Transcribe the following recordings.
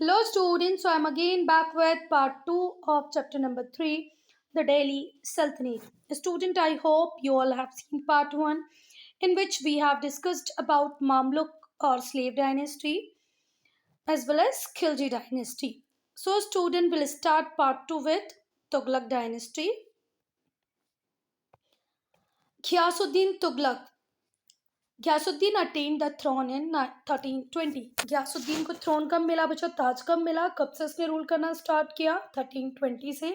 Hello students, so I'm again back with part 2 of chapter number 3, the Delhi Sultanate. Student, I hope you all have seen part 1 in which we have discussed about Mamluk or slave dynasty as well as Khilji dynasty. So student will start part 2 with Tughlaq dynasty. Ghiyasuddin Tughlaq. Ghiyasuddin attained the throne in 1320. Ghiyasuddin को throne कब मिला बच्चों? ताज कब मिला? कब से उसने rule करना स्टार्ट किया? 1320 से।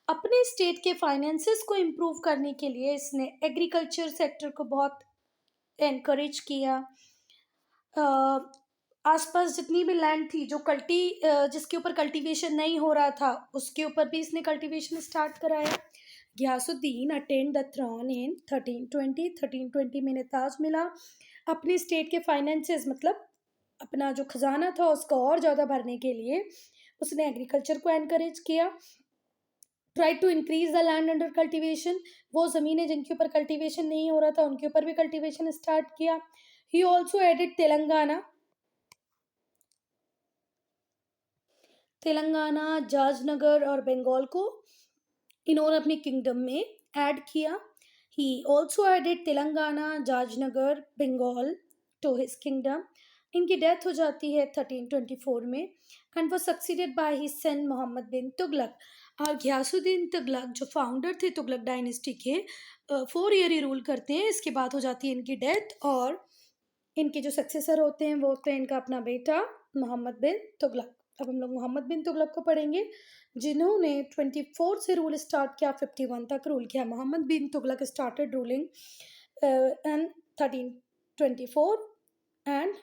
अपने स्टेट के फाइनेंसेस को इम्प्रूव करने के लिए इसने एग्रीकल्चर सेक्टर को बहुत एनकरेज किया। आसपास जितनी भी लैंड थी जो जिसके ऊपर कल्टीवेशन नहीं हो रहा था उसके ऊपर भी इसने कल्टीवेशन स्टार्ट कराया। Ghiyasuddin attend the thrown in 1320। 1320 में ताज मिला। अपने स्टेट के फाइनेंसेस मतलब अपना जो खजाना था उसको और ज़्यादा भरने के लिए उसने एग्रीकल्चर को एनकरेज किया। Try to increase the land under cultivation, वो ज़मीनें जिनके ऊपर कल्टीवेशन नहीं हो रहा था उनके ऊपर भी कल्टीवेशन स्टार्ट किया। He also added Telangana, Jajnagar और बंगाल को इन्होंने अपने किंगडम में ऐड किया। He also added Telangana, Jajnagar, Bengal to his kingdom. इनकी डेथ हो जाती है 1324 में एंड वो succeeded by his son Mohammad bin Tughlaq. और घियासुद्दीन तुगलक जो फाउंडर थे तुगलक डायनेस्टी के 4 ईयर ही रूल करते हैं। इसके बाद हो जाती है इनकी डेथ और इनके जो सक्सेसर होते हैं वो होते हैं इनका अपना बेटा मोहम्मद बिन तुगलक। अब हम लोग मोहम्मद बिन तुगलक को पढ़ेंगे जिन्होंने 24 से रूल स्टार्ट किया, 51 तक रूल किया। Mohammad bin Tughlaq started ruling in 1324 and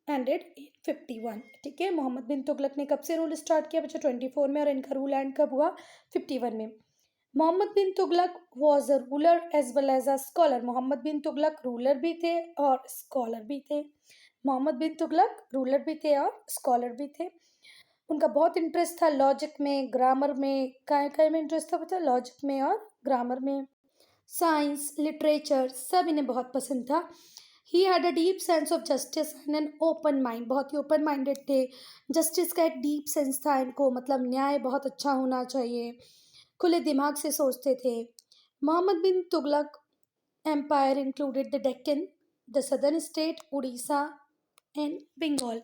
ended 51। ठीक है, मोहम्मद बिन तुगलक ने कब से रूल स्टार्ट किया बच्चा? 24 में। और इनका रूल एंड कब हुआ? 51 में। Mohammad bin Tughlaq was a ruler as well as a scholar. Mohammad bin Tughlaq ruler भी थे और स्कॉलर भी थे। मोहम्मद बिन तुगलक रूलर भी थे और स्कॉलर भी थे। उनका बहुत इंटरेस्ट था लॉजिक में, ग्रामर में। काय में इंटरेस्ट था बच्चा? लॉजिक में और ग्रामर में। साइंस, लिटरेचर सब इन्हें बहुत पसंद था। He had a deep sense of justice and an open mind. बहुत ही ओपन माइंडेड थे। जस्टिस का एक डीप सेंस था इनको, मतलब न्याय बहुत अच्छा होना चाहिए। खुले दिमाग से सोचते थे। Mohammad bin Tughlaq empire included the Deccan, the southern state, Orissa and Bengal.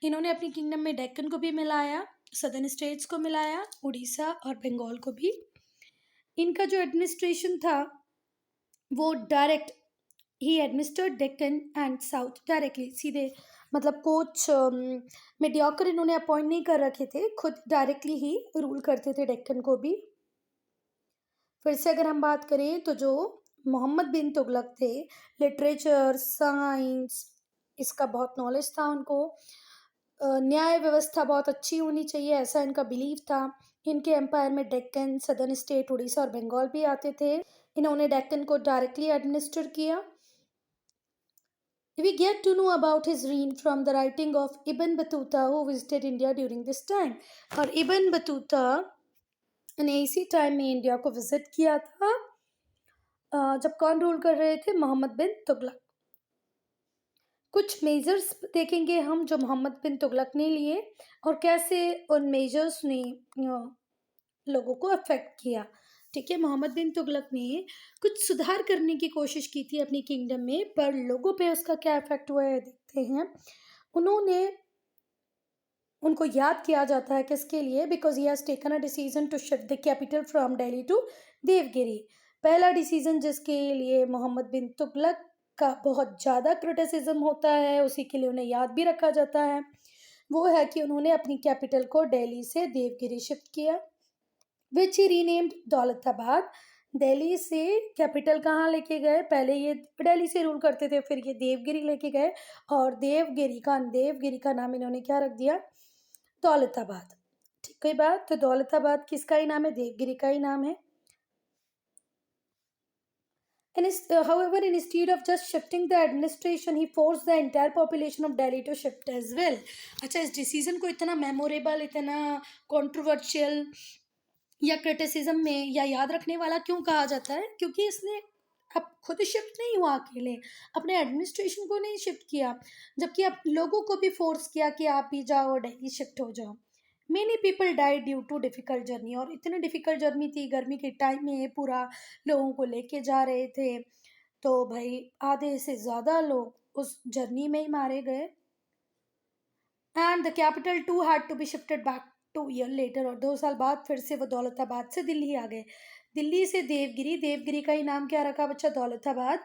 इन्होंने अपनी किंगडम में डेक्कन को भी मिलाया, सदर्न स्टेट्स को मिलाया, उड़ीसा और बंगाल को भी। इनका जो एडमिनिस्ट्रेशन था वो direct he administered Deccan and south directly, सीधे मतलब कोच मीडियोकर इन्होंने अपॉइंट नहीं कर रखे थे, खुद डायरेक्टली ही रूल करते थे डेक्कन को भी। फिर से अगर हम बात करें तो जो मोहम्मद बिन तुगलक थे, लिटरेचर, साइंस इसका बहुत नॉलेज था उनको। न्याय व्यवस्था बहुत अच्छी होनी चाहिए ऐसा इनका बिलीव था। इनके एम्पायर में डेक्कन, सदर्न स्टेट, उड़ीसा और बंगाल भी आते थे। इन्होंने डेक्कन को डायरेक्टली एडमिनिस्टर किया। We get to know about his reign from the writing of Ibn Battuta who visited India during this time। और इबन बतूता ने इसी टाइम में इंडिया को विजिट किया था। जब कौन रूल कर रहे थे? मोहम्मद बिन तुगलक। कुछ मेजर्स देखेंगे हम जो मोहम्मद बिन तुगलक ने लिए और कैसे उन मेजर्स ने लोगों को अफेक्ट किया। ठीक है, मोहम्मद बिन तुगलक ने कुछ सुधार करने की कोशिश की थी अपनी किंगडम में, पर लोगों पे उसका क्या इफेक्ट हुआ है देखते हैं। उनको याद किया जाता है किसके लिए? Because he has taken a decision to shift the capital from Delhi to Devagiri. पहला डिसीजन जिसके लिए मोहम्मद बिन तुगलक का बहुत ज़्यादा क्रिटिसिज्म होता है, उसी के लिए उन्हें याद भी रखा जाता है, वो है कि उन्होंने अपनी कैपिटल को दिल्ली से देवगिरी शिफ्ट किया, विच ही रीनेम्ड दौलताबाद। दिल्ली से कैपिटल कहाँ लेके गए? पहले ये दिल्ली से रूल करते थे, फिर ये देवगिरी लेके गए और देवगिरी का नाम इन्होंने क्या रख दिया? दौलताबाद। ठीक है बात, तो दौलताबाद किसका ही नाम है? देवगिरी का ही नाम है। However, instead of just shifting the administration, he forced the entire population of Delhi to shift as well। अच्छा, इस डिसीजन को इतना मेमोरेबल, इतना कंट्रोवर्शियल या क्रिटिसिज्म में या याद रखने वाला क्यों कहा जाता है? क्योंकि इसने अब खुद शिफ्ट नहीं हुआ अकेले, अपने एडमिनिस्ट्रेशन को नहीं शिफ्ट किया, जबकि अब लोगों को भी फोर्स किया कि आप भी जाओ, दिल्ली शिफ्ट हो जाओ। Many people died due too difficult journey, और इतनी डिफ़िकल्ट जर्नी थी, गर्मी के टाइम में पूरा लोगों को लेके जा रहे थे, तो भाई आधे से ज़्यादा लोग उस जर्नी में ही मारे गए। And the capital too had to be shifted back two year later, और 2 साल बाद फिर से वो दौलताबाद से दिल्ली आ गए। दिल्ली से देवगिरी, देवगिरी का ही नाम क्या रखा बच्चा, दौलताबाद।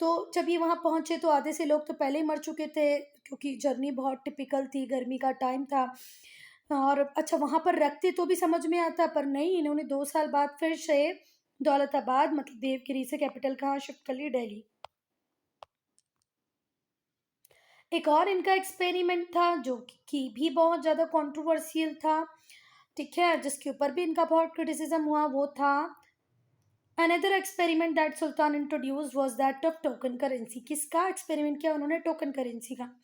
तो जब ये वहाँ पहुँचे तो आधे से लोग तो पहले ही मर चुके थे, क्योंकि जर्नी बहुत टिपिकल थी, गर्मी का टाइम था। और अच्छा, वहाँ पर रखते तो भी समझ में आता, पर नहीं, इन्होंने 2 साल बाद फिर से दौलताबाद मतलब देवगिरी से कैपिटल कहाँ शिफ्ट कर ली, दिल्ली। एक और इनका एक्सपेरिमेंट था जो कि भी बहुत ज़्यादा कंट्रोवर्शियल था, ठीक है, जिसके ऊपर भी इनका बहुत क्रिटिसिज्म हुआ, वो था another experiment that Sultan introduce was that of token currency. किसका एक्सपेरिमेंट किया उन्होंने, टोकन करेंसी का।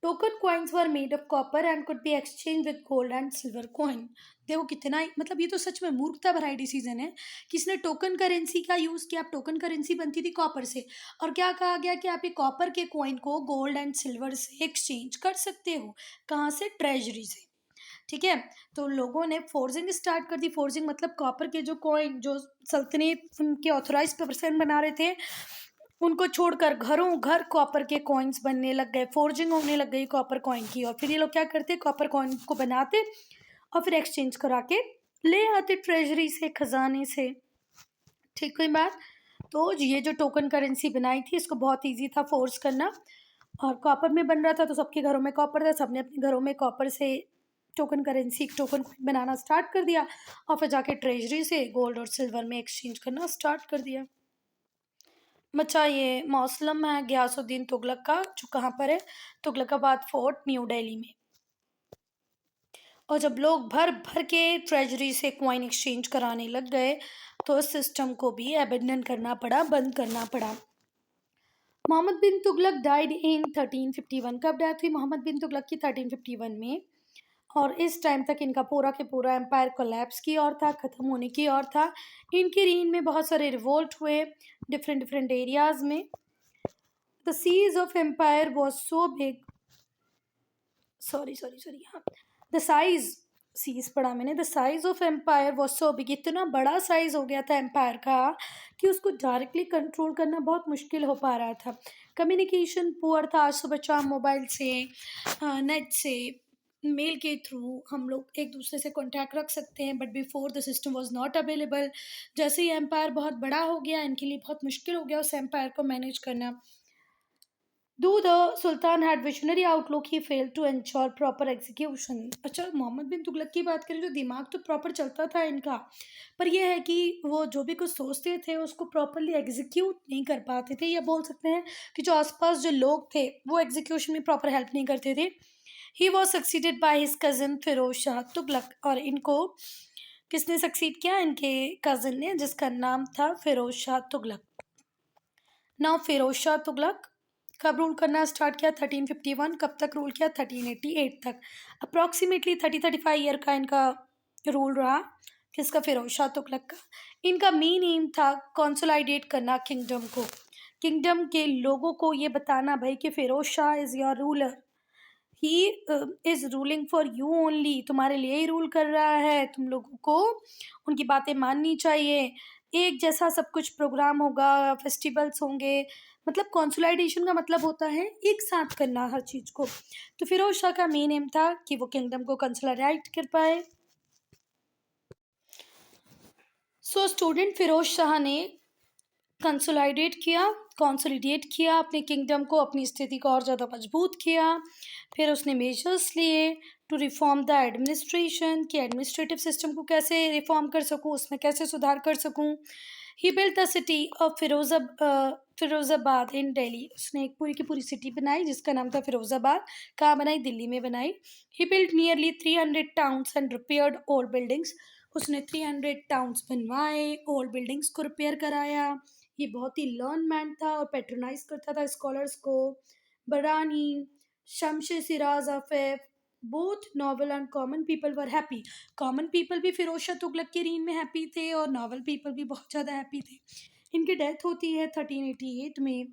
Token coins were made of copper and could be exchange with gold and silver coin. देखो कितना मतलब ये तो सच में मूर्खता भरा डिसीजन है कि इसने टोकन करेंसी का यूज़ किया। अब टोकन करेंसी बनती थी कॉपर से, और क्या कहा गया कि आप ये कॉपर के कॉइन को गोल्ड एंड सिल्वर से एक्सचेंज कर सकते हो। कहाँ से, ट्रेजरी से, ठीक है। तो लोगों ने फोर्जिंग स्टार्ट कर दी। फोर्जिंग मतलब कॉपर के जो कॉइन, जो सल्तनत उनके ऑथोराइज पर्सन बना रहे थे, उनको छोड़कर घरों घर कॉपर के कॉइन्स बनने लग गए, फोर्जिंग होने लग गई कॉपर कॉइन की। और फिर ये लोग क्या करते, कॉपर कॉइन को बनाते और फिर एक्सचेंज करा के ले आते ट्रेजरी से, खजाने से, ठीक हुई बात। तो ये जो टोकन करेंसी बनाई थी, इसको बहुत इजी था फोर्स करना, और कॉपर में बन रहा था तो सबके घरों में कॉपर था, सबने अपने घरों में कॉपर से टोकन करेंसी, टोकन बनाना स्टार्ट कर दिया, और फिर जाके ट्रेजरी से गोल्ड और सिल्वर में एक्सचेंज करना स्टार्ट कर दिया। बच्चा ये मौसलम है गयासुद्दीन तुगलक का, जो कहाँ पर है, तुगलकाबाद फोर्ट, न्यू दिल्ली में। और जब लोग भर भर के ट्रेजरी से कॉइन एक्सचेंज कराने लग गए तो इस सिस्टम को भी अबेंडन करना पड़ा, बंद करना पड़ा। Mohammad bin Tughlaq died in 1351। कब डेथ हुई मोहम्मद बिन तुगलक की, 1351 में। और इस टाइम तक इनका पूरा के पूरा एम्पायर कोलैप्स की ओर था, ख़त्म होने की ओर था। इनके रीन में बहुत सारे रिवोल्ट हुए डिफरेंट डिफरेंट एरियाज में। The seize of empire was so big, sorry हाँ, द साइज, सीज पढ़ा मैंने, the size of empire was so big, इतना बड़ा साइज हो गया था एम्पायर का कि उसको डायरेक्टली कंट्रोल करना बहुत मुश्किल हो पा रहा था। कम्युनिकेशन पुअर था। आज तो बच्चा मोबाइल से, नेट से, मेल के थ्रू हम लोग एक दूसरे से कांटेक्ट रख सकते हैं, but before the system was not available. जैसे ही एम्पायर बहुत बड़ा हो गया, इनके लिए बहुत मुश्किल हो गया उस एम्पायर को मैनेज करना। Though the Sultan had visionary outlook, he failed to ensure proper execution। अच्छा, मोहम्मद बिन तुगलक की बात करें तो दिमाग तो प्रॉपर चलता था इनका, पर यह है कि वो जो भी कुछ सोचते थे उसको प्रॉपरली एग्जीक्यूट नहीं कर पाते थे, या बोल सकते हैं कि जो आसपास जो लोग थे वो एग्जीक्यूशन में प्रॉपर हेल्प नहीं करते थे। He was succeeded by his cousin Firoz Shah Tughlaq. और इनको किसने सक्सीड किया, इनके कज़न ने, जिसका नाम था फिरोज शाह तुगलक। नाउ फिरोज शाह तुगलक कब रूल करना स्टार्ट किया, 1351। कब तक रूल किया, 1388 तक। अप्रॉक्सीमेटली 35 ईयर का इनका रूल रहा, किसका, फिरोज शाह तुगलक का। इनका मेन एम था कंसोलिडेट करना किंगडम को, किंगडम के लोगों को ये बताना भाई कि Firoz Shah is your ruler, he is ruling for you only, तुम्हारे लिए ही रूल कर रहा है, तुम लोगों को उनकी बातें माननी चाहिए। एक जैसा सब कुछ प्रोग्राम होगा, फेस्टिवल्स होंगे, मतलब कॉन्सोलाइडेशन का मतलब होता है एक साथ करना हर चीज़ को। तो फिरोज शाह का मेन एम था कि वो किंगडम को कंसोलिडेट कर पाए। सो स्टूडेंट, फिरोज शाह ने कंसोलिडेट किया अपने किंगडम को, अपनी स्थिति को और ज़्यादा मजबूत किया। फिर उसने मेजर्स लिए टू रिफॉर्म द एडमिनिस्ट्रेशन, कि एडमिनिस्ट्रेटिव सिस्टम को कैसे रिफॉर्म कर सकूँ, उसमें कैसे सुधार कर सकूँ। He built the city of Firozabad in Delhi. उसने एक पूरी की पूरी सिटी बनाई जिसका नाम था फिरोज़ाबाद। कहाँ बनाई, दिल्ली में बनाई। He built nearly 300 towns and repaired old buildings. उसने 300 टाउन्स बनवाए, ओल्ड बिल्डिंग्स को रिपेयर कराया। ये बहुत ही लर्न मैन था और पैट्रोनाइज करता था स्कॉलर्स को। Barani, Shams Siraj Afif, both noble and common people were happy. Common people भी फिरोज शाह तुगलक के रीन में हैप्पी थे और नॉवल पीपल भी बहुत ज़्यादा हैप्पी थे। इनकी डेथ होती है 1388 में।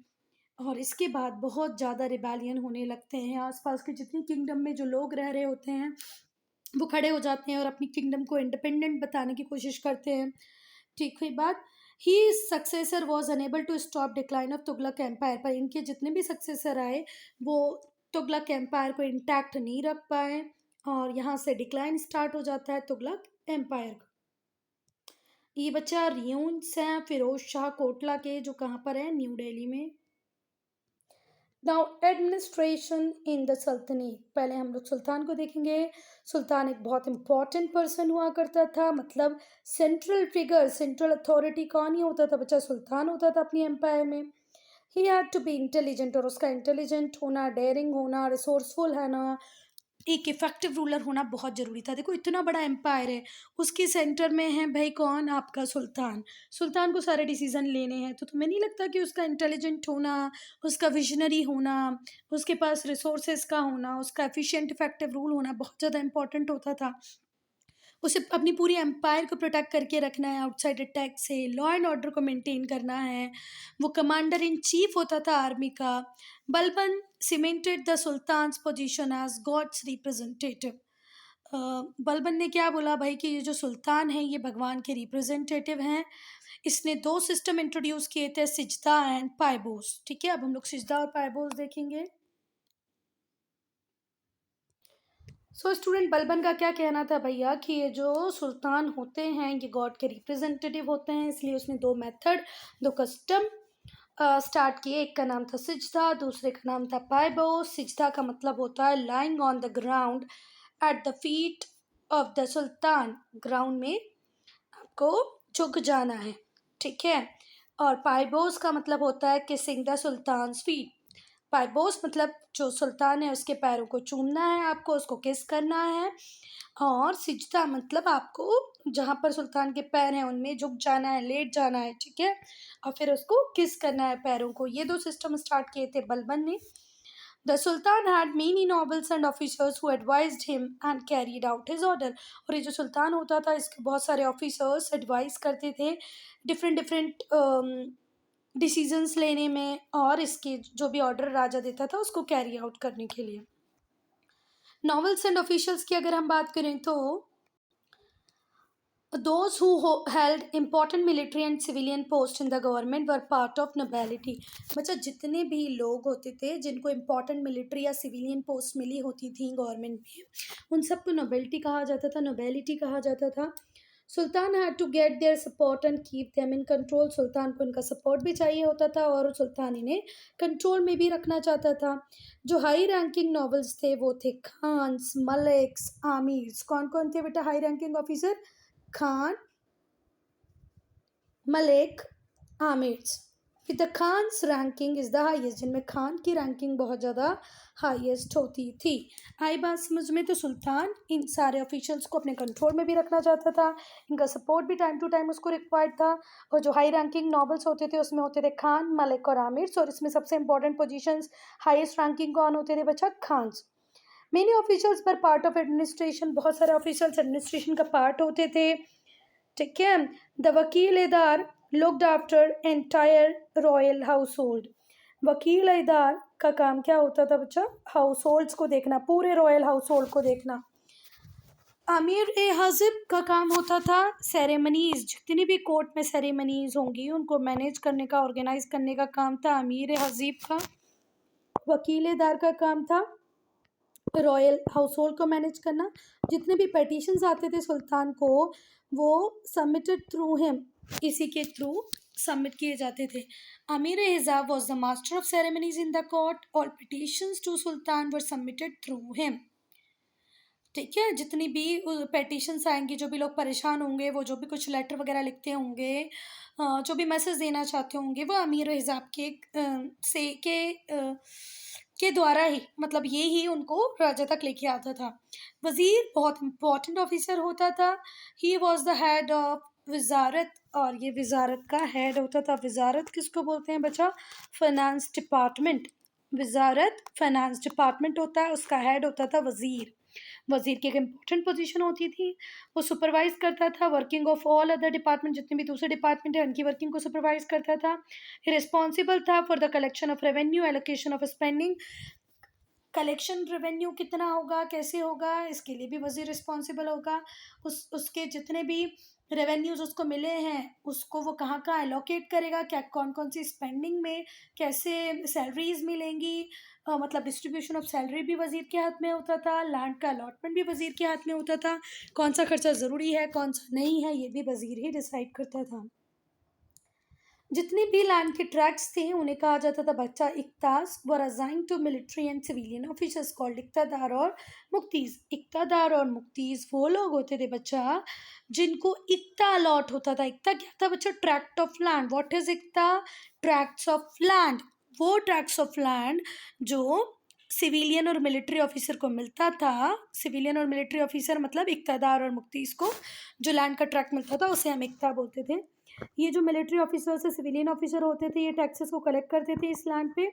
और इसके बाद बहुत ज़्यादा रिबेलियन होने लगते हैं। आसपास के जितनी किंगडम में जो लोग रह रहे होते हैं वो खड़े हो जाते हैं और अपनी किंगडम को इंडिपेंडेंट बताने की कोशिश करते हैं। ठीक हुई बात। He successor was unable to stop decline of Tughlaq empire, पर इनके जितने भी सक्सेसर आए वो तुगलक एम्पायर को इंटैक्ट नहीं रख पाए और यहाँ से डिक्लाइन स्टार्ट हो जाता है तुगलक एम्पायर का। ये बच्चा रियून्स हैं फिरोज शाह कोटला के, जो कहाँ पर है, न्यू दिल्ली में। नाउ एडमिनिस्ट्रेशन इन द सल्तनत, पहले हम लोग सुल्तान को देखेंगे। सुल्तान एक बहुत इंपॉर्टेंट पर्सन हुआ करता था, मतलब सेंट्रल फिगर, सेंट्रल अथॉरिटी कौन ही होता था बच्चा, सुल्तान होता था अपनी एम्पायर में। He had to be intelligent, और उसका इंटेलिजेंट होना, डेयरिंग होना, रिसोर्सफुल है ना, एक इफेक्टिव रूलर होना बहुत ज़रूरी था। देखो इतना बड़ा एम्पायर है, उसके सेंटर में है भाई कौन, आपका सुल्तान। सुल्तान को सारे डिसीजन लेने हैं, तो तुम्हें नहीं लगता कि उसका इंटेलिजेंट होना, उसका विजनरी होना, उसके पास रिसोर्सेज का होना, उसका एफिशिएंट इफेक्टिव रूल होना बहुत ज़्यादा इंपॉर्टेंट होता था। उसे अपनी पूरी एम्पायर को प्रोटेक्ट करके रखना है आउटसाइड अटैक से, लॉ एंड ऑर्डर को मेंटेन करना है। वो कमांडर इन चीफ होता था आर्मी का। Balban cemented the sultan's position as god's representative. Balban ने क्या बोला भाई कि ये जो सुल्तान है ये भगवान के रिप्रेजेंटेटिव हैं। इसने दो सिस्टम इंट्रोड्यूस किए थे, सिजदा एंड पायबोस। ठीक है, अब हम लोग सिजदा और पायबोस देखेंगे। स्टूडेंट, बलबन का क्या कहना था भैया कि ये जो सुल्तान होते हैं ये गॉड के रिप्रेजेंटेटिव होते हैं, इसलिए उसने दो मेथड, दो कस्टम स्टार्ट किए। एक का नाम था सिजदा, दूसरे का नाम था पायबो। सिजदा का मतलब होता है lying on the ground at the feet of the sultan, ground में आपको झुक जाना है। ठीक है, और पायबोस का मतलब होता है किसिंग द सुल्तान फीट। पायबोस मतलब जो सुल्तान है उसके पैरों को चूमना है आपको, उसको किस करना है। और सिजदा मतलब आपको जहाँ पर सुल्तान के पैर हैं उनमें झुक जाना है, लेट जाना है। ठीक है, और फिर उसको किस करना है पैरों को। ये दो सिस्टम स्टार्ट किए थे बलबन ने। The sultan had many nobles and officers who advised him and carried out his order। और ये जो सुल्तान होता था इसके बहुत सारे ऑफिसर्स एडवाइस करते थे डिफरेंट डिफरेंट डिसीजंस लेने में, और इसके जो भी ऑर्डर राजा देता था उसको कैरी आउट करने के लिए। नॉवेल्स एंड ऑफिशियल्स की अगर हम बात करें तो those who held important military and civilian posts in the government were part of nobility। बच्चा जितने भी लोग होते थे जिनको important military या civilian post मिली होती थी गवर्नमेंट में, उन सबको nobility कहा जाता था, nobility कहा जाता था। सुल्तान had to get their support and keep them in control। सुल्तान को इनका सपोर्ट भी चाहिए होता था और सुल्तान इन्हें कंट्रोल में भी रखना चाहता था। जो हाई रैंकिंग नॉवेल्स थे वो थे खान्स, मलिक्स, आमिर्स। कौन कौन थे बेटा high ranking officer? Khan, Malik, आमिर्स। The Khans ranking is the highest, जिनमें खान की रैंकिंग बहुत ज़्यादा हाईएस्ट होती थी। आई बात समझ में? तो सुल्तान इन सारे ऑफिशियल्स को अपने कंट्रोल में भी रखना चाहता था, इनका सपोर्ट भी टाइम टू टाइम उसको रिक्वायर्ड था। और जो हाई रैंकिंग नॉबल्स होते थे उसमें होते थे खान, मलिक और आमिर्स। और इसमें सबसे इंपॉर्टेंट पोजीशंस हाईएस्ट रैंकिंग कौन होते थे बच्चा? खान्स। मेनी ऑफिशियल्स पर पार्ट ऑफ एडमिनिस्ट्रेशन, बहुत सारे ऑफिशियल्स एडमिनिस्ट्रेशन का पार्ट होते थे। ठीक है, द वकील इदार looked after entire royal household. वकील इदार का काम क्या होता था बच्चा? हाउस होल्ड्स को देखना, पूरे रॉयल हाउस होल्ड को देखना। अमीर ए हज़िब का काम होता था सेरेमनीज, जितनी भी कोर्ट में सेरेमनीज होंगी उनको मैनेज करने का, ऑर्गेनाइज करने का काम था अमीर ए हज़ीब का। वकीलेदार का काम था रॉयल हाउस होल्ड को मैनेज करना। जितने भी पेटिशंस आते थे सुल्तान को वो सबमिटेड थ्रू हिम, इसी के थ्रू सबमिट किए जाते थे। अमीर हिजाब was the master of ceremonies in the court. All petitions to सुल्तान वर सबमिटेड थ्रू हिम। ठीक है, जितनी भी पेटिशंस आएंगी, जो भी लोग परेशान होंगे, वो जो भी कुछ लेटर वगैरह लिखते होंगे, जो भी मैसेज देना चाहते होंगे, वो अमीर हिजाब के द्वारा ही, मतलब ये ही उनको राजा तक लेके आता था। वज़ीर बहुत इंपॉर्टेंट ऑफिसर होता था। ही वॉज द हेड ऑफ वजारत, और ये वजारत का हेड होता था। वजारत किसको बोलते हैं बच्चा? Finance department. वजारत फाइनेंस डिपार्टमेंट होता है, उसका हेड होता था वज़ीर। वज़ीर की एक इम्पोर्टेंट पोजीशन होती थी। वो सुपरवाइज़ करता था working of all other department, जितने भी दूसरे डिपार्टमेंट हैं उनकी वर्किंग को सुपरवाइज़ करता था। रिस्पॉन्सिबल था for the collection of revenue, allocation of spending. Collection revenue कितना होगा, कैसे होगा, इसके लिए भी वज़ीर रिस्पॉन्सिबल होगा। उसके जितने भी रेवेन्यूज़ उसको मिले हैं उसको वो कहाँ एलोकेट करेगा, क्या कौन-कौन सी स्पेंडिंग में कैसे सैलरीज़ मिलेंगी, मतलब डिस्ट्रीब्यूशन ऑफ सैलरी भी वज़ीर के हाथ में होता था। लैंड का अलॉटमेंट भी वज़ीर के हाथ में होता था। कौन-सा खर्चा ज़रूरी है, कौन-सा नहीं है, ये भी वज़ीर ही डिसाइड करता था। जितने भी लैंड के ट्रैक्ट्स थे उन्हें कहा जाता था बच्चा इक्तास, were assigned to military and civilian officers called इक्तादार और मुक्तीज। इक्तादार और मुक्तीज वो लोग होते थे बच्चा जिनको इक्ता अलॉट होता था। इक्ता क्या था बच्चा? Tract of land. What is इक्ता? Tracts of land. वो ट्रैक्ट्स ऑफ लैंड जो सिविलियन और मिलिट्री ऑफिसर को मिलता था, सिविलियन और मिलिट्री ऑफिसर मतलब इक्तादार और मुक्तीज को जो लैंड का ट्रैक्ट मिलता था उसे हम इक्ता बोलते थे। ये जो मिलिट्री ऑफिसर्स से सिविलियन ऑफिसर होते थे ये टैक्सेस को कलेक्ट करते थे इस लैंड पे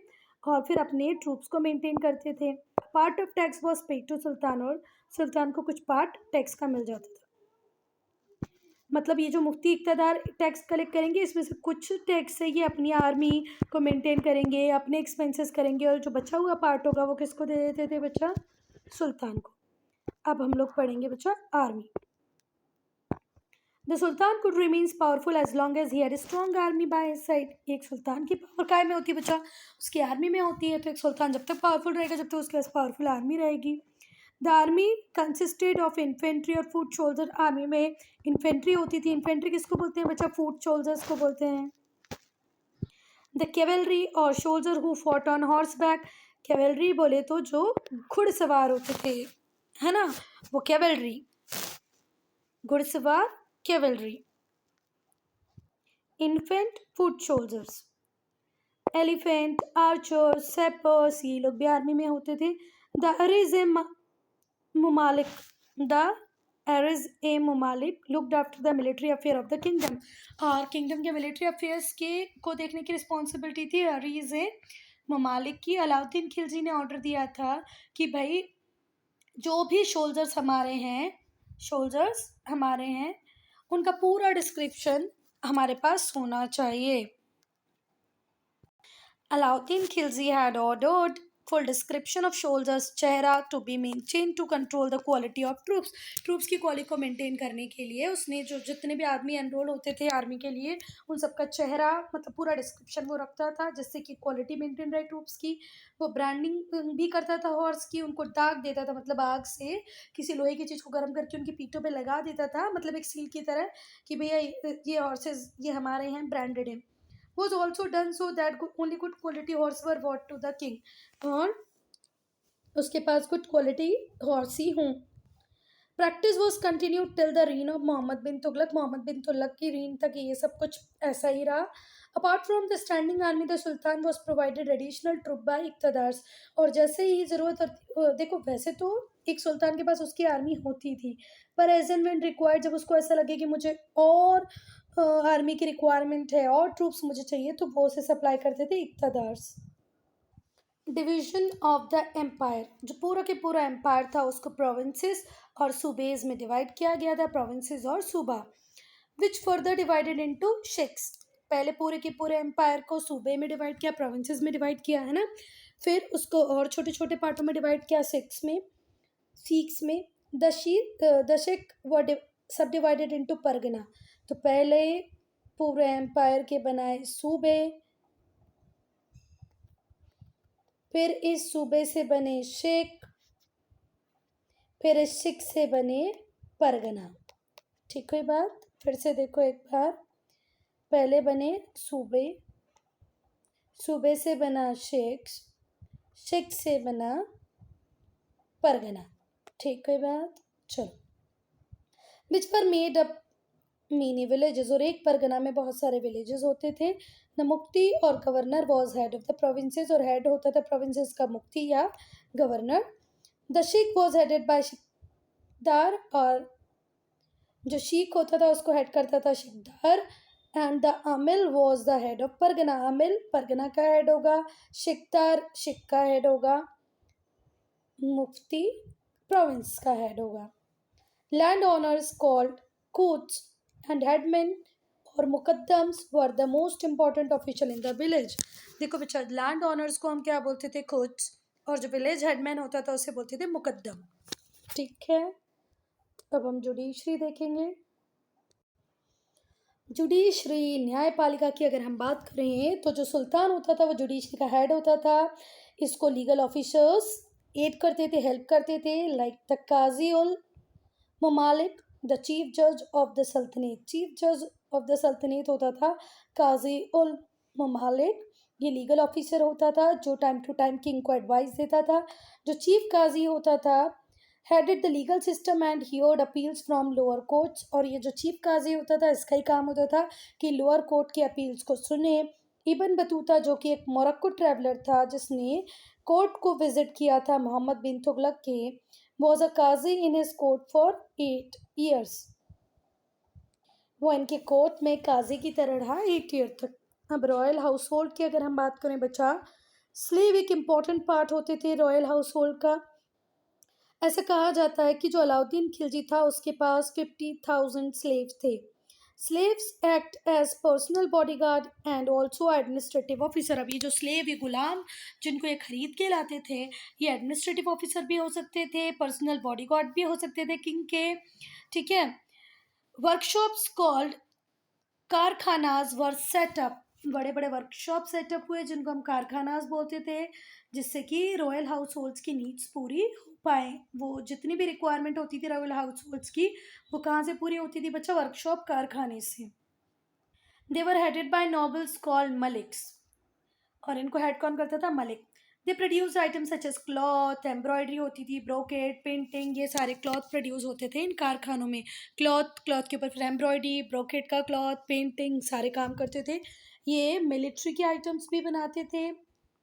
और फिर अपने ट्रूप्स को मेंटेन करते थे। Part of tax was paid to sultan और सुल्तान को कुछ पार्ट टैक्स का मिल जाता था। मतलब ये जो मुफ्ती इक़्तिदार टैक्स कलेक्ट करेंगे इसमें से कुछ टैक्स से ये अपनी आर्मी को मेंटेन करेंगे, अपने एक्सपेंसेस करेंगे और जो बचा हुआ पार्ट होगा वो किसको दे देते थे बच्चा? सुल्तान को। अब हम लोग पढ़ेंगे बच्चा army. The Sultan could remains powerful as long as he had a strong army by his side. एक सुल्तान की पावर काय में होती है बच्चा? उसकी आर्मी में होती है। तो एक सुल्तान जब तक पावरफुल रहेगा जब तक उसके पास पावरफुल आर्मी रहेगी। The army consisted of infantry और फुट सोल्जर। आर्मी में इन्फेंट्री होती थी। इन्फेंट्री किसको बोलते हैं बच्चा? फुट सोल्जर्स को बोलते हैं। द कैवेलरी और soldier who fought on horse back. Cavalry बोले तो जो घुड़सवार होते थे, है ना, वो कैवेलरी, घुड़सवार cavalry. Infant foot soldiers, elephant, archer, sappers, ये लोग भी आर्मी में होते थे। The ariz e mumalik, the ariz e mumalik looked after the military affair of the kingdom. और किंगडम के मिलिट्री अफेयर्स के को देखने की रिस्पॉन्सिबिलिटी थी अरिज ए मुमालिक की। अलाउद्दीन खिलजी ने ऑर्डर दिया था कि भाई जो भी सोल्जर्स हमारे हैं उनका पूरा डिस्क्रिप्शन हमारे पास होना चाहिए। Alauddin Khilji had ordered full description of soldiers' चेहरा to be maintained to control the quality of troops. Troops की क्वालिटी को मेंटेन करने के लिए उसने जो जितने भी आदमी एनरोल होते थे आर्मी के लिए उन सबका चेहरा मतलब पूरा डिस्क्रिप्शन वो रखता था जिससे कि क्वालिटी मेंटेन रहे ट्रूप्स की। वो ब्रांडिंग भी करता था हॉर्स की, उनको दाग देता था मतलब आग से किसी लोहे की चीज़ को गर्म करके उनकी पीठों पे लगा देता था, मतलब एक सील की तरह कि भैया ये हॉर्सेज ये हमारे हैं, ब्रांडेड हैं। Was also done so that only good quality horse were brought to the king, और उसके पास गुड क्वालिटी हॉर्स ही हों। Practice was continued till the reign of Mohammad bin Tughlaq. Mohammad bin Tughlaq की रीन तक ये सब कुछ ऐसा ही रहा। Apart from the standing army the sultan was provided additional troop by iqtadars. और जैसे ही ज़रूरत देखो वैसे तो एक सुल्तान के पास उसकी आर्मी होती थी पर एज एंड व्हेन रिक्वायर्ड, जब उसको ऐसा लगे कि मुझे और आर्मी की रिक्वायरमेंट है और ट्रूप्स मुझे चाहिए तो वो उसे सप्लाई करते थे इक़्तिदार्स। डिवीजन ऑफ द एम्पायर, जो पूरा के पूरा एम्पायर था उसको प्रोविंसेस और सूबेज में डिवाइड किया गया था, प्रोविंसेस और सूबा। Which further divided into shakes. पहले पूरे के पूरे एम्पायर को सूबे में डिवाइड किया, प्रोविंसेस में डिवाइड किया, है ना, फिर उसको और छोटे छोटे पार्टों में डिवाइड किया, सेक्स में, सीक्स में। द शेक वर सब डिवाइडेड इनटू परगना। तो पहले पूरे एम्पायर के बनाए सूबे, फिर इस सूबे से बने शेख, फिर इस शेख से बने परगना। ठीक है बात? फिर से देखो एक बार, पहले बने सूबे, सूबे से बना शेख, शेख से बना परगना। ठीक है बात? चलो। Which were made up mini villages, और एक परगना में बहुत सारे विलेजेस होते थे। द मुफ्ती और governor was head of the provinces, और हेड होता था प्रोविंसेस का मुफ्ती या governor. The shiq was headed by shiqdar, और जो शेख होता था उसको हेड करता था शेखदार। And the amil was the head of pargana, अमिल परगना का हेड होगा, शेखदार शेख का हेड होगा, मुफ्ती प्रोविंस का हेड होगा। Land owners called khots and headman और muqaddams were the most important official in the village. देखो बच्चा, लैंड ओनर्स को हम क्या बोलते थे? कोच। और जो विलेज हेडमैन होता था उसे बोलते थे मुकद्दम। ठीक है, अब हम जुडिशरी देखेंगे। जुडिशरी न्यायपालिका की अगर हम बात करें तो जो सुल्तान होता था वो जुडिशरी का हेड होता था। इसको लीगल ऑफिसर्स एड करते थे, हेल्प करते थे, लाइक द काजी उल ममालिक, द चीफ जज ऑफ द सल्तनत। चीफ जज ऑफ द सल्तनत होता था काजी उल ममालिक। ये लीगल ऑफिसर होता था जो टाइम टू टाइम किंग को एडवाइस देता था। जो चीफ काजी होता था headed the legal system and heard appeals from lower courts। और ये जो चीफ काजी होता था इसका ही काम होता था कि लोअर कोर्ट के अपील्स को सुने। इब्न बतूता जो कि एक मोरक्को ट्रैवलर था जिसने कोर्ट को विजिट किया था मोहम्मद बिन तुगलक के, was a Qazi in his court for 8 years। वो इनके कोर्ट में काजी की तरह रहा 8 ईयर तक। अब रॉयल हाउस होल्ड की अगर हम बात करें बच्चा, स्लेव एक इम्पॉर्टेंट पार्ट होते थे रॉयल हाउस होल्ड का। ऐसा कहा जाता है कि जो अलाउद्दीन खिलजी था उसके पास 50,000 स्लेव्स थे। Slaves act as personal bodyguard and also administrative officer. अब ये जो स्लेव, ये गुलाम जिनको ये खरीद के लाते थे, ये एडमिनिस्ट्रेटिव ऑफिसर भी हो सकते थे, पर्सनल बॉडीगार्ड भी हो सकते थे किंग के। ठीक है। Workshops called karkhanas were set up. बड़े बड़े वर्कशॉप सेटअप हुए जिनको हम कारखानाज बोलते थे, जिससे कि रॉयल हाउस होल्ड्स की नीड्स पूरी हो पाए। वो जितनी भी रिक्वायरमेंट होती थी रॉयल हाउस होल्ड्स की, वो कहाँ से पूरी होती थी बच्चा? वर्कशॉप, कारखाने से। They were headed by nobles called maliks. और इनको हेड कौन करता था? मलिक। They produce items such as cloth, embroidery होती थी, ब्रोकेट, पेंटिंग, ये सारे क्लॉथ प्रोड्यूस होते थे इन कारखानों में। क्लॉथ के ऊपर फिर एम्ब्रॉयडरी, ब्रोकेट का क्लॉथ, पेंटिंग, सारे काम करते थे। ये मिलिट्री के आइटम्स भी बनाते थे।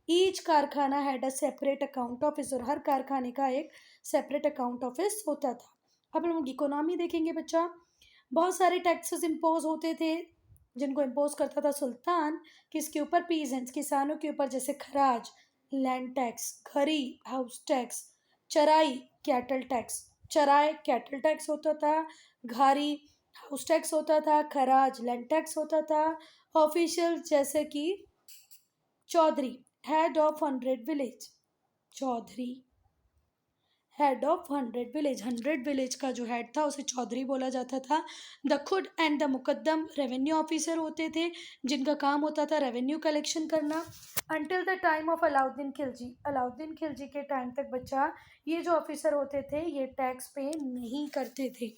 ईच कारखाना had a separate account office. और हर कारखाने का एक सेपरेट अकाउंट ऑफिस होता था। अब हम लोग इकोनॉमी देखेंगे बच्चा। बहुत सारे टैक्सेस इम्पोज होते थे जिनको इम्पोज करता था सुल्तान। किसके ऊपर? पीजेंट्स, किसानों के ऊपर, जैसे खराज, लैंड टैक्स, खरी, हाउस टैक्स, चराई, कैटल टैक्स। चराई कैटल टैक्स होता था, घारी हाउस टैक्स होता था, खराज लैंड टैक्स होता था। ऑफिशियल जैसे कि चौधरी, हेड ऑफ 100 विलेज। चौधरी हेड ऑफ 100 विलेज। 100 विलेज का जो हेड था उसे चौधरी बोला जाता था। द खुद and the Muqaddam revenue officer होते थे जिनका काम होता था रेवेन्यू कलेक्शन करना। Until the time of Alauddin Khilji. Alauddin Khilji के टाइम तक बच्चा ये जो ऑफिसर होते थे ये टैक्स पे नहीं करते थे।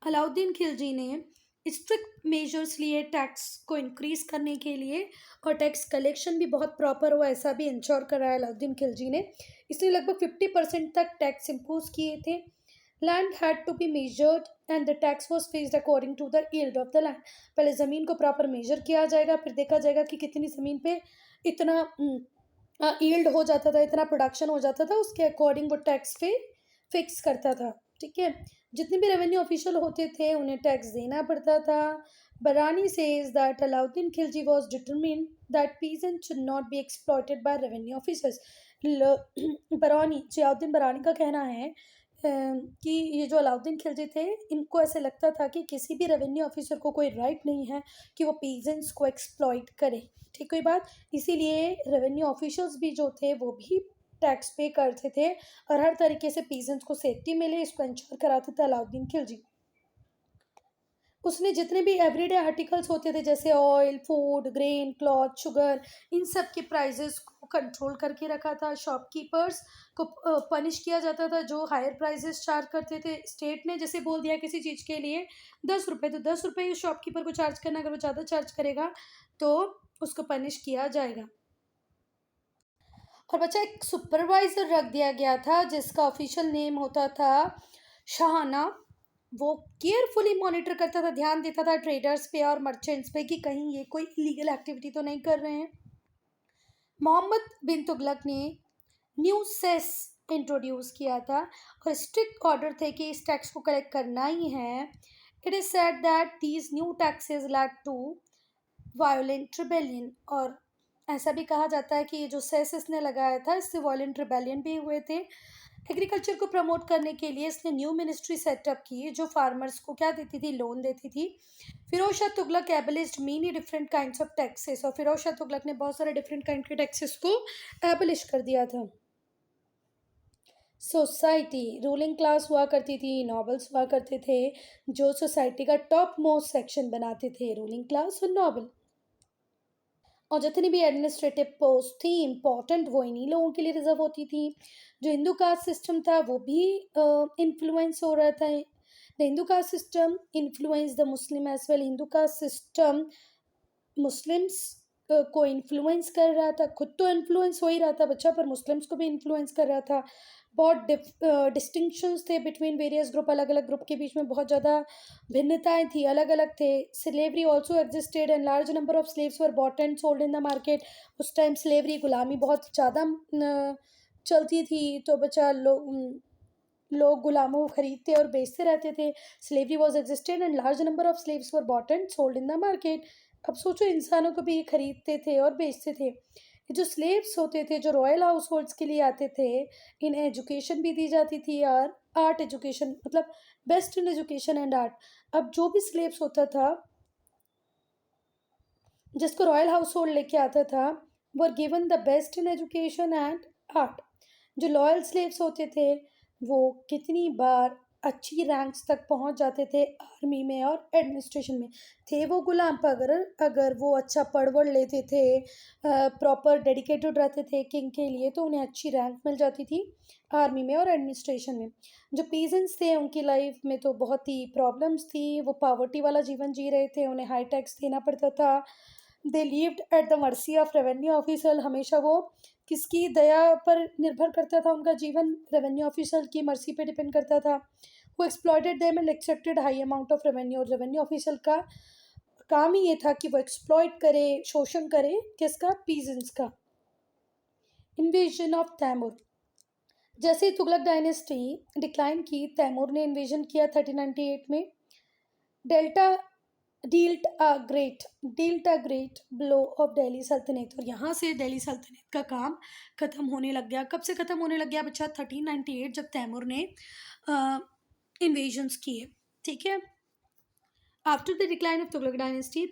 अलाउद्दीन खिलजी ने स्ट्रिक्ट मेजर्स लिए टैक्स को इंक्रीज करने के लिए, और टैक्स कलेक्शन भी बहुत प्रॉपर हो ऐसा भी इंश्योर कराया अलाउद्दीन खिलजी ने। इसलिए लगभग 50% तक टैक्स इम्पोज किए थे। Land had to be measured and the tax was fixed according to the yield of the land. पहले ज़मीन को प्रॉपर मेजर किया जाएगा, फिर देखा जाएगा कि कितनी ज़मीन पे इतना यील्ड हो जाता था, इतना प्रोडक्शन हो जाता था, उसके अकॉर्डिंग वो टैक्स पे फिक्स करता था। ठीक है। जितने भी रेवेन्यू ऑफिशियल होते थे उन्हें टैक्स देना पड़ता था। बरानी says that Alauddin Khilji was determined that peasants should not be exploited by revenue officers. बरानी, जियाउद्दीन बरानी का कहना है कि ये जो अलाउद्दीन खिलजी थे इनको ऐसे लगता था कि किसी भी रेवेन्यू ऑफिसर को कोई राइट नहीं है कि वो पीजेंट्स को एक्सप्लॉइट करे। ठीक कोई बात। इसीलिए रेवेन्यू ऑफिशियल्स भी जो थे वो भी टैक्स पे करते थे और हर तरीके से पीजेंट्स को सेफ्टी मिले इसको इंश्योर कराते थे अलाउद्दीन खिलजी। उसने जितने भी एवरीडे आर्टिकल्स होते थे जैसे oil, food, grain, cloth, sugar, इन सब के प्राइजेस को कंट्रोल करके रखा था। शॉपकीपर्स को पनिश किया जाता था जो हायर प्राइजेस चार्ज करते थे। स्टेट ने जैसे बोल दिया किसी चीज़ के लिए 10 रुपये, तो 10 रुपये उस शॉपकीपर को चार्ज करना, अगर वो ज़्यादा चार्ज करेगा तो उसको पनिश किया जाएगा। और बच्चा एक सुपरवाइजर रख दिया गया था जिसका ऑफिशियल नेम होता था शाहाना। वो केयरफुली मॉनिटर करता था, ध्यान देता था ट्रेडर्स पे और मर्चेंट्स पे कि कहीं ये कोई इलीगल एक्टिविटी तो नहीं कर रहे हैं। मोहम्मद बिन तुगलक ने न्यू सेस इंट्रोड्यूस किया था और स्ट्रिक्ट ऑर्डर थे कि इस टैक्स को कलेक्ट करना ही है। It is said that these new taxes led to violent rebellion. और ऐसा भी कहा जाता है कि ये जो सेस इसने लगाया था इससे वॉयलेंट रिबेलियन भी हुए थे। एग्रीकल्चर को प्रमोट करने के लिए इसने न्यू मिनिस्ट्री सेटअप की जो फार्मर्स को क्या देती थी, लोन देती थी। Firoz Shah Tughlaq abolished many different kinds of taxes, और फिरोज शाह तुगलक ने बहुत सारे डिफरेंट काइंड के टैक्सेस को एबलिश कर दिया था। सोसाइटी, रूलिंग क्लास हुआ करती थी, नॉबल्स हुआ करते थे जो सोसाइटी का टॉप मोस्ट सेक्शन बनाते थे, रूलिंग क्लास और नॉबल। और जितनी भी एडमिनिस्ट्रेटिव पोस्ट थी इम्पोर्टेंट वो इन्हीं लोगों के लिए रिजर्व होती थी। जो हिंदू कास्ट सिस्टम था वो भी इन्फ्लुएंस हो रहा था। The Hindu caste system influence the Muslim as well. Hindu caste system Muslims को इन्फ्लुएंस कर रहा था, खुद तो इन्फ्लुएंस हो ही रहा था बच्चा, पर मुस्लिम्स को भी इन्फ्लुएंस कर रहा था। बहुत डिस्टिंक्शंस थे बिटवीन वेरियस ग्रुप, अलग अलग ग्रुप के बीच में बहुत ज़्यादा भिन्नताएं थी, अलग अलग थे। Slavery also existed and large number of slaves were bought and sold in the market. उस टाइम स्लेवरी, गुलामी बहुत ज़्यादा चलती थी, तो बच्चा लोग गुलामों को खरीदते और बेचते रहते थे। Slavery was existed and large number of slaves were bought and sold in the market. अब सोचो, इंसानों को भी खरीदते थे और बेचते थे। ये जो स्लेव्स होते थे जो रॉयल हाउस होल्ड्स के लिए आते थे, इन्हें एजुकेशन भी दी जाती थी, और आर्ट एजुकेशन, मतलब best in education and art. अब जो भी स्लेव्स होता था जिसको रॉयल हाउस होल्ड लेके आता था, वो given the best in education and art. जो लॉयल स्लेव्स होते थे वो कितनी बार अच्छी रैंक्स तक पहुंच जाते थे आर्मी में और एडमिनिस्ट्रेशन में। थे वो गुलाम, पर अगर अगर वो अच्छा पढ़ लेते थे, प्रॉपर डेडिकेटेड रहते थे किंग के लिए, तो उन्हें अच्छी रैंक मिल जाती थी आर्मी में और एडमिनिस्ट्रेशन में। जो पीजेंट्स थे उनकी लाइफ में तो बहुत ही प्रॉब्लम्स थी, वो पावर्टी वाला जीवन जी रहे थे, उन्हें हाई टैक्स देना पड़ता था। They lived at the mercy of revenue officer. हमेशा वो किसकी दया पर निर्भर करता था उनका जीवन, रेवेन्यू ऑफिसर की मर्सी पे डिपेंड करता था। वो exploited them and accepted high amount of revenue. और रेवेन्यू ऑफिसर का काम ही ये था कि वो एक्सप्लॉयट करे, शोषण करे किसका, पीजेंट्स का। Invasion of Timur. जैसे ही तुगलक डायनेस्टी डिक्लाइन की, तैमूर ने इन्वेजन किया 1398 में। Delta dealt a great blow of Delhi सल्तनत। और यहाँ से दिल्ली सल्तनत का काम ख़त्म होने लग गया। कब से ख़त्म होने लग गया बच्चा? 1398, जब तैमूर ने इन्वेजन्स किए। ठीक है, after the decline of Tughlaq dynasty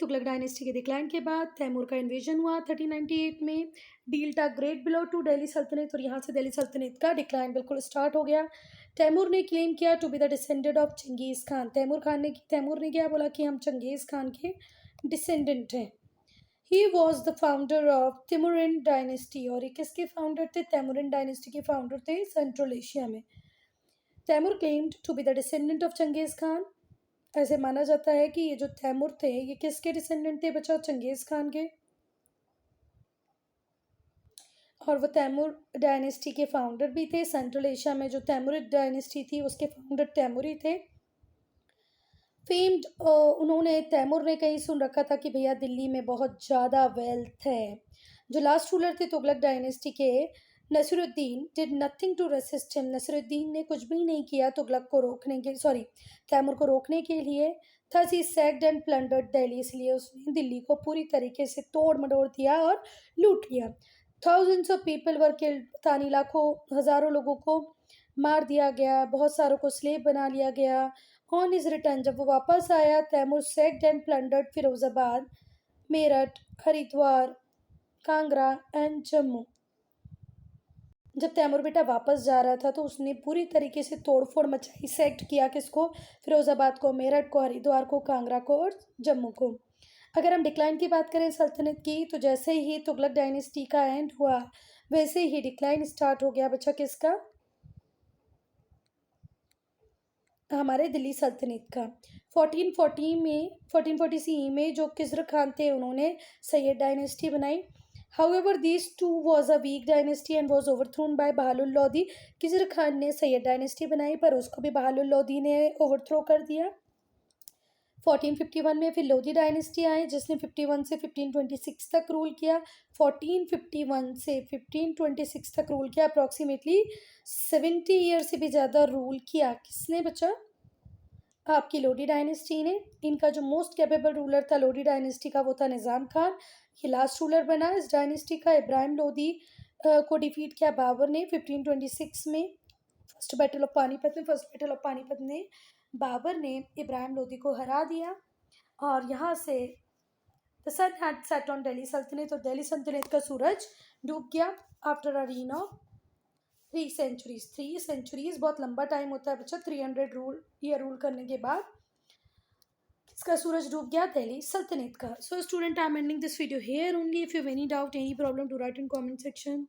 के डिक्लाइन के बाद तैमूर का इन्वेजन हुआ 1398 में। Dealt a great blow to Delhi सल्तनत, और यहाँ से दिल्ली सल्तनत का डिक्लाइन बिल्कुल स्टार्ट हो गया। तैमूर ने क्लेम किया to be the descendant of Changez Khan. Timur ने क्या बोला कि हम चंगेज़ खान के डिसेंडेंट हैं। He was the founder of Timurid dynasty. और ये किसके फाउंडर थे? तैमूरिन डायनेस्टी के फाउंडर थे सेंट्रल एशिया में। Timur claimed to be the descendant of Changez Khan. ऐसे माना जाता है कि ये जो तैमूर थे ये किसके डिसेंडेंट थे बच्चा? चंगेज़ खान के। और वो तैमूर डायनेस्टी के फाउंडर भी थे। सेंट्रल एशिया में जो तैमूरिड डायनेस्टी थी उसके फाउंडर तैमूर ही थे। फेम्ड, उन्होंने, तैमूर ने कहीं सुन रखा था कि भैया दिल्ली में बहुत ज़्यादा वेल्थ है। जो लास्ट रूलर थे तुगलक डायनेस्टी के, Nasiruddin, did nothing to resist him. Nasiruddin ने कुछ भी नहीं किया तुगलक को रोकने के, सॉरी, तैमूर को रोकने के लिए। Thus he sacked and plundered Delhi, इसलिए उसने दिल्ली को पूरी तरीके से तोड़ मरोड़ दिया और लूट लिया। Thousands of people were killed, तानी लाखों हज़ारों लोगों को मार दिया गया, बहुत सारों को स्लेव बना लिया गया। ऑन हिज रिटर्न, जब वो वापस आया, Timur sacked and plundered Firozabad, Meerut, Haridwar, Kangra and Jammu. जब तैमूर बेटा वापस जा रहा था तो उसने पूरी तरीके से तोड़फोड़ मचाई, सेक्ट किया किसको? फिरोजाबाद को, मेरठ को, हरिद्वार को, कांगड़ा को और जम्मू को। अगर हम डिक्लाइन की बात करें सल्तनत की, तो जैसे ही तुगलक डायनेस्टी का एंड हुआ वैसे ही डिक्लाइन स्टार्ट हो गया बच्चा किसका? हमारे दिल्ली सल्तनत का। 1440 में जो किज़र खान थे उन्होंने सैयद डायनेस्टी बनाई। However, these two was a weak dynasty and was overthrown by Bahlul Lodi. Khizr Khan ने सैयद डायनेस्टी बनाई पर उसको भी बहालुल लोदी ने ओवरथ्रो कर दिया। 1451 में फिर लोधी डायनेस्टी आए जिसने 51 से 1526 तक रूल किया। 1451 से 1526 तक रूल किया, अप्रॉक्सीमेटली 70 ईयर से भी ज़्यादा रूल किया। किसने बच्चा? आपकी लोडी डायनेस्टी ने। इनका जो मोस्ट कैपेबल रूलर था लोडी डायनेस्टी का वो था निज़ाम खान। ये लास्ट रूलर बना इस डायनेस्टी का। इब्राहिम लोदी को डिफीट किया बाबर ने 1526 में। फर्स्ट बैटल ऑफ पानीपत में बाबर ने इब्राहिम लोदी को हरा दिया। और यहाँ से the sun had set on Delhi सल्तनत, और दिल्ली सल्तनत का सूरज डूब गया after a reign of 3 centuries। बहुत लंबा टाइम होता है बच्चा। 300 ईयर रूल करने के बाद इसका सूरज डूब गया दिल्ली सल्तनत का। So student, I am ending this video here only. If you have any doubt, any problem, do write in comment section.